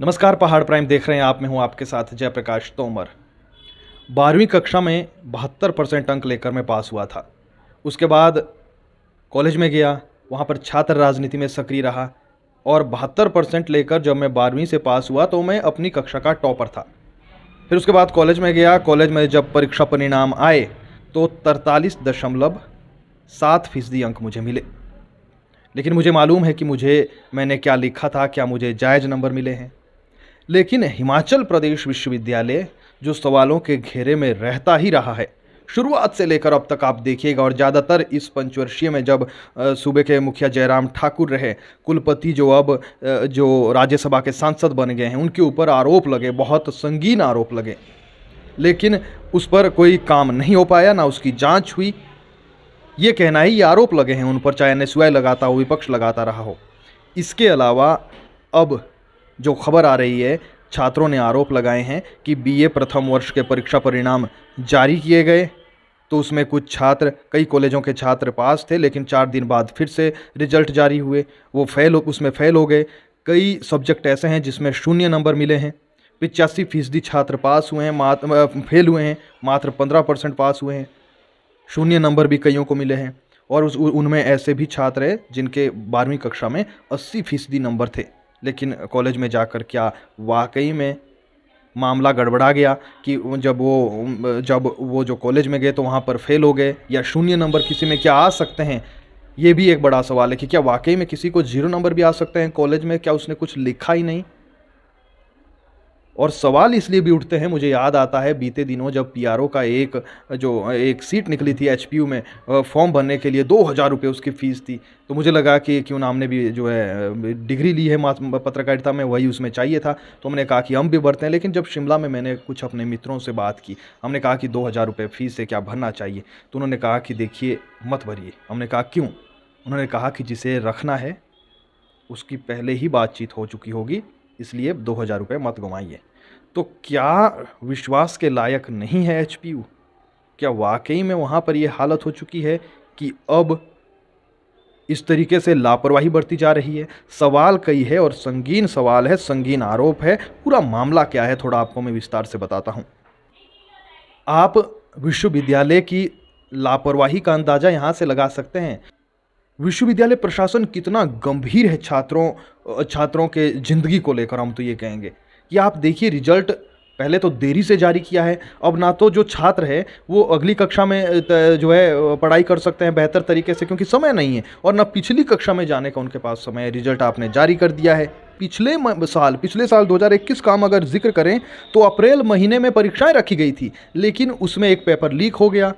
नमस्कार, पहाड़ प्राइम देख रहे हैं आप। मैं हूं आपके साथ जयप्रकाश तोमर। 12वीं कक्षा में 72% अंक लेकर मैं पास हुआ था। उसके बाद कॉलेज में गया, वहां पर छात्र राजनीति में सक्रिय रहा और 72% लेकर जब मैं 12वीं से पास हुआ तो मैं अपनी कक्षा का टॉपर था। फिर उसके बाद कॉलेज में गया। कॉलेज में जब परीक्षा परिणाम आए तो 43.7% अंक मुझे मिले। लेकिन मुझे मालूम है कि मैंने क्या लिखा था, क्या मुझे जायज़ नंबर मिले हैं। लेकिन हिमाचल प्रदेश विश्वविद्यालय जो सवालों के घेरे में रहता ही रहा है शुरुआत से लेकर अब तक, आप देखिएगा। और ज़्यादातर इस पंचवर्षीय में जब सूबे के मुखिया जयराम ठाकुर रहे, कुलपति जो अब जो राज्यसभा के सांसद बन गए हैं, उनके ऊपर आरोप लगे, बहुत संगीन आरोप लगे, लेकिन उस पर कोई काम नहीं हो पाया, ना उसकी जांच हुई। ये कहना ही, ये आरोप लगे हैं उन पर, चाहे एनएसयूआई लगाता हो, विपक्ष लगाता रहा हो। इसके अलावा अब जो खबर आ रही है, छात्रों ने आरोप लगाए हैं कि बीए प्रथम वर्ष के परीक्षा परिणाम जारी किए गए तो उसमें कुछ छात्र, कई कॉलेजों के छात्र पास थे, लेकिन 4 दिन बाद फिर से रिजल्ट जारी हुए, वो उसमें फेल हो गए। कई सब्जेक्ट ऐसे हैं जिसमें 0 नंबर मिले हैं। 85% छात्र पास हुए हैं, फेल हुए हैं, मात्र 15% पास हुए हैं। 0 नंबर भी कईयों को मिले हैं। और उनमें ऐसे भी छात्र हैं जिनके 12वीं कक्षा में 80% नंबर थे, लेकिन कॉलेज में जाकर क्या वाकई में मामला गड़बड़ा गया कि जब वो जो कॉलेज में गए तो वहाँ पर फेल हो गए, या 0 नंबर किसी में क्या आ सकते हैं? ये भी एक बड़ा सवाल है कि क्या वाकई में किसी को 0 नंबर भी आ सकते हैं कॉलेज में? क्या उसने कुछ लिखा ही नहीं? और सवाल इसलिए भी उठते हैं, मुझे याद आता है बीते दिनों जब पीआरओ का एक सीट निकली थी एचपीयू में, फॉर्म भरने के लिए 2000 रुपये उसकी फ़ीस थी। तो मुझे लगा कि क्यों ना, हमने भी जो है डिग्री ली है पत्रकारिता में, वही उसमें चाहिए था, तो हमने कहा कि हम भी भरते हैं। लेकिन जब शिमला में मैंने कुछ अपने मित्रों से बात की, हमने कहा कि 2000 रुपये फ़ीस से क्या भरना चाहिए? तो उन्होंने कहा कि देखिए मत भरिए। हमने कहा क्यों? उन्होंने कहा कि जिसे रखना है उसकी पहले ही बातचीत हो चुकी होगी, इसलिए 2000 रुपये मत गंवाइए। तो क्या विश्वास के लायक नहीं है एचपीयू? क्या वाकई में वहाँ पर ये हालत हो चुकी है कि अब इस तरीके से लापरवाही बरती जा रही है? सवाल कई है और संगीन सवाल है, संगीन आरोप है। पूरा मामला क्या है, थोड़ा आपको मैं विस्तार से बताता हूँ। आप विश्वविद्यालय की लापरवाही का अंदाज़ा यहाँ से लगा सकते हैं। विश्वविद्यालय प्रशासन कितना गंभीर है छात्रों के ज़िंदगी को लेकर। हम तो ये कहेंगे कि आप देखिए, रिजल्ट पहले तो देरी से जारी किया है। अब ना तो जो छात्र है वो अगली कक्षा में जो है पढ़ाई कर सकते हैं बेहतर तरीके से, क्योंकि समय नहीं है, और ना पिछली कक्षा में जाने का उनके पास समय है। रिजल्ट आपने जारी कर दिया है। पिछले साल 2021 का हम अगर जिक्र करें तो अप्रैल महीने में परीक्षाएं रखी गई थी, लेकिन उसमें एक पेपर लीक हो गया।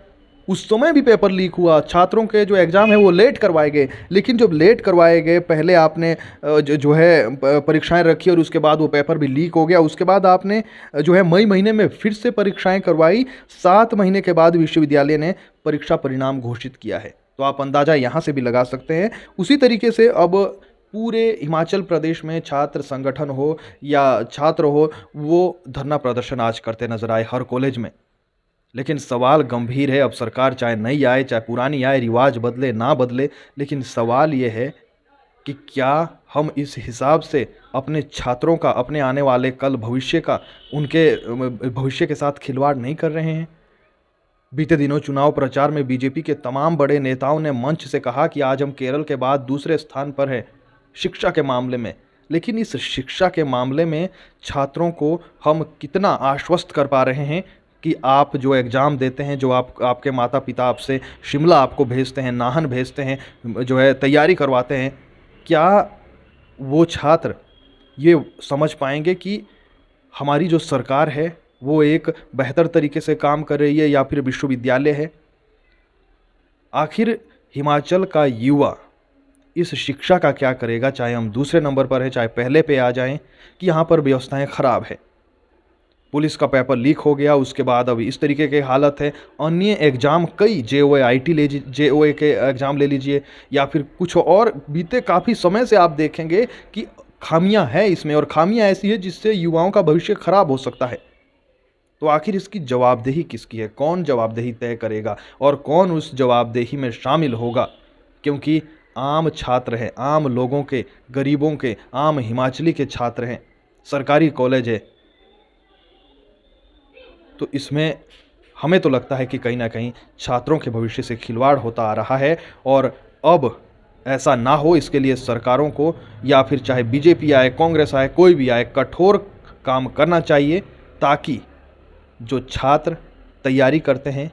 उस समय भी पेपर लीक हुआ, छात्रों के जो एग्ज़ाम है वो लेट करवाए गए। लेकिन जब लेट करवाए गए, पहले आपने जो है परीक्षाएं रखी और उसके बाद वो पेपर भी लीक हो गया। उसके बाद आपने जो है मई महीने में फिर से परीक्षाएं करवाई। 7 महीने के बाद विश्वविद्यालय ने परीक्षा परिणाम घोषित किया है। तो आप अंदाज़ा यहाँ से भी लगा सकते हैं। उसी तरीके से अब पूरे हिमाचल प्रदेश में छात्र संगठन हो या छात्र हो, वो धरना प्रदर्शन आज करते नजर आए हर कॉलेज में। लेकिन सवाल गंभीर है। अब सरकार चाहे नई आए चाहे पुरानी आए, रिवाज बदले ना बदले, लेकिन सवाल ये है कि क्या हम इस हिसाब से अपने छात्रों का, अपने आने वाले कल भविष्य का, उनके भविष्य के साथ खिलवाड़ नहीं कर रहे हैं? बीते दिनों चुनाव प्रचार में बीजेपी के तमाम बड़े नेताओं ने मंच से कहा कि आज हम केरल के बाद दूसरे स्थान पर हैं शिक्षा के मामले में। लेकिन इस शिक्षा के मामले में छात्रों को हम कितना आश्वस्त कर पा रहे हैं कि आप जो एग्ज़ाम देते हैं, जो आपके माता पिता आपसे शिमला आपको भेजते हैं, नाहन भेजते हैं, जो है तैयारी करवाते हैं, क्या वो छात्र ये समझ पाएंगे कि हमारी जो सरकार है वो एक बेहतर तरीके से काम कर रही है या फिर विश्वविद्यालय है? आखिर हिमाचल का युवा इस शिक्षा का क्या करेगा, चाहे हम दूसरे नंबर पर हैं चाहे पहले पे आ जाएं, कि यहाँ पर व्यवस्थाएं ख़राब है। पुलिस का पेपर लीक हो गया, उसके बाद अब इस तरीके की हालत है। अन्य एग्ज़ाम कई जेओए के एग्ज़ाम ले लीजिए, या फिर कुछ और, बीते काफ़ी समय से आप देखेंगे कि खामियां हैं इसमें, और खामियां ऐसी है जिससे युवाओं का भविष्य खराब हो सकता है। तो आखिर इसकी जवाबदेही किसकी है? कौन जवाबदेही तय करेगा और कौन उस जवाबदेही में शामिल होगा? क्योंकि आम छात्र हैं, आम लोगों के, गरीबों के, आम हिमाचली के छात्र हैं। सरकारी कॉलेज है। तो इसमें हमें तो लगता है कि कहीं ना कहीं छात्रों के भविष्य से खिलवाड़ होता आ रहा है, और अब ऐसा ना हो इसके लिए सरकारों को, या फिर चाहे बीजेपी आए, कांग्रेस आए, कोई भी आए, कठोर काम करना चाहिए, ताकि जो छात्र तैयारी करते हैं,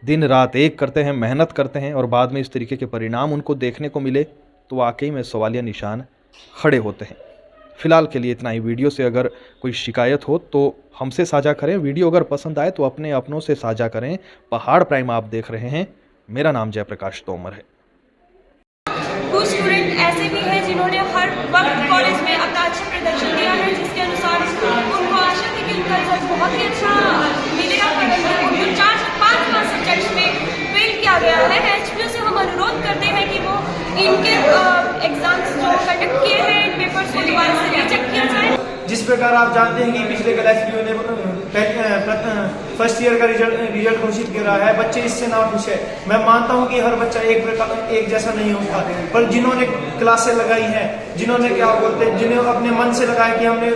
दिन रात एक करते हैं, मेहनत करते हैं, और बाद में इस तरीके के परिणाम उनको देखने को मिले, तो वाकई में सवालिया निशान खड़े होते हैं। फ़िलहाल के लिए इतना ही। वीडियो से अगर कोई शिकायत हो तो हमसे साझा करें। वीडियो अगर पसंद आए तो अपने अपनों से साझा करें। पहाड़ प्राइम आप देख रहे हैं। मेरा नाम जयप्रकाश तोमर है। कुछ स्टूडेंट ऐसे भी हैं जिन्होंने हर वक्त कॉलेज में अपना अच्छा प्रदर्शन दिया है, जिसके अनुसार उनको आशा थी कि उनका रिजल्ट बहुत ही अच्छा मिलेगा, परंतु उनको 4 से 5 सब्जेक्ट्स में फेल किया गया है। एचपीयू से हम अनुरोध करते हैं कि वो इनके एग्जाम्स जो कंडक्ट किए हैं, इन पेपर्स को दोबारा से रीचेक किया जाए। जिस प्रकार आप जानते हैं कि पिछले कल एचपीयू ने फर्स्ट ईयर का रिजल्ट घोषित कर रहा है, बच्चे इससे ना खुश है। मैं मानता हूं कि हर बच्चा एक जैसा नहीं होता, पर जिन्होंने क्लासें लगाई हैं, जिन्होंने क्या बोलते हैं, जिन्हें अपने मन से लगाया कि हमने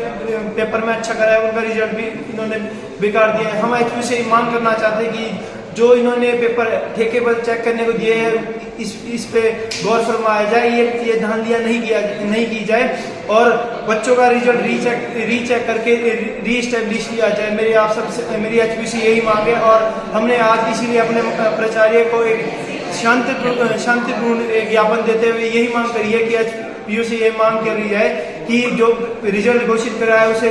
पेपर में अच्छा करा है, उनका रिजल्ट भी इन्होंने बेकार दिया है। हम एचपीयू से मांग करना चाहते हैं कि जो इन्होंने पेपर ठेके पर चेक करने को दिए हैं, इस पे गौर फरमाया जाए, ये धांधलियां नहीं की जाए, और बच्चों का रिजल्ट रीचेक करके रीएस्टेब्लिश किया जाए। मेरी एचपीयू से यही मांग है, और हमने आज इसीलिए अपने प्राचार्य को एक शांतिपूर्ण ज्ञापन देते हुए यही मांग करी है कि एचपीयू से यही मांग करी जाए कि जो रिजल्ट घोषित करा है उसे